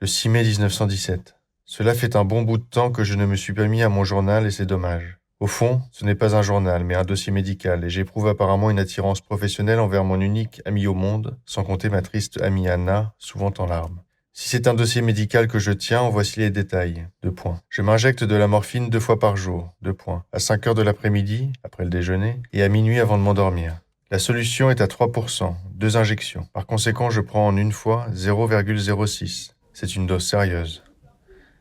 Le 6 mai 1917. Cela fait un bon bout de temps que je ne me suis pas mis à mon journal et c'est dommage. Au fond, ce n'est pas un journal, mais un dossier médical, et j'éprouve apparemment une attirance professionnelle envers mon unique ami au monde, sans compter ma triste amie Anna, souvent en larmes. Si c'est un dossier médical que je tiens, en voici les détails. 2 points. Je m'injecte de la morphine 2 fois par jour. 2 points. À 5 heures de l'après-midi, après le déjeuner, et à minuit avant de m'endormir. La solution est à 3%, 2 injections. Par conséquent, je prends en une fois 0,06. C'est une dose sérieuse.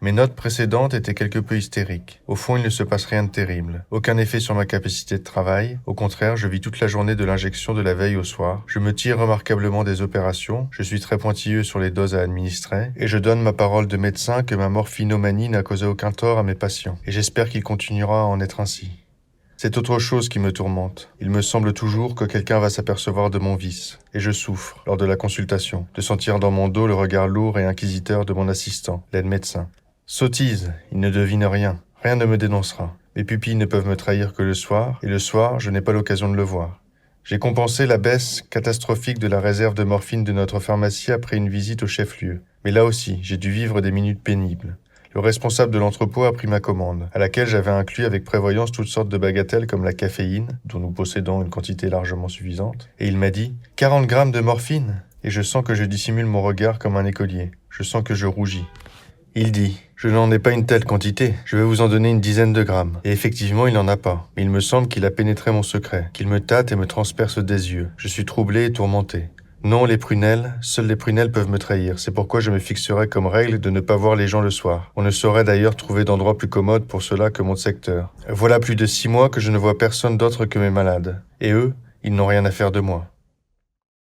Mes notes précédentes étaient quelque peu hystériques. Au fond, il ne se passe rien de terrible. Aucun effet sur ma capacité de travail. Au contraire, je vis toute la journée de l'injection de la veille au soir. Je me tire remarquablement des opérations. Je suis très pointilleux sur les doses à administrer. Et je donne ma parole de médecin que ma morphinomanie n'a causé aucun tort à mes patients. Et j'espère qu'il continuera à en être ainsi. C'est autre chose qui me tourmente. Il me semble toujours que quelqu'un va s'apercevoir de mon vice. Et je souffre, lors de la consultation, de sentir dans mon dos le regard lourd et inquisiteur de mon assistant, l'aide-médecin. Sottise, il ne devine rien. Rien ne me dénoncera. Mes pupilles ne peuvent me trahir que le soir, et le soir, je n'ai pas l'occasion de le voir. J'ai compensé la baisse catastrophique de la réserve de morphine de notre pharmacie après une visite au chef-lieu. Mais là aussi, j'ai dû vivre des minutes pénibles. Le responsable de l'entrepôt a pris ma commande, à laquelle j'avais inclus avec prévoyance toutes sortes de bagatelles comme la caféine, dont nous possédons une quantité largement suffisante, et il m'a dit « 40 grammes de morphine ?» Et je sens que je dissimule mon regard comme un écolier. Je sens que je rougis. Il dit « Je n'en ai pas une telle quantité, je vais vous en donner une dizaine de grammes. » Et effectivement, il n'en a pas. Mais il me semble qu'il a pénétré mon secret, qu'il me tâte et me transperce des yeux. Je suis troublé et tourmenté. Non, les prunelles, seules les prunelles peuvent me trahir. C'est pourquoi je me fixerai comme règle de ne pas voir les gens le soir. On ne saurait d'ailleurs trouver d'endroit plus commode pour cela que mon secteur. Voilà plus de 6 mois que je ne vois personne d'autre que mes malades. Et eux, ils n'ont rien à faire de moi.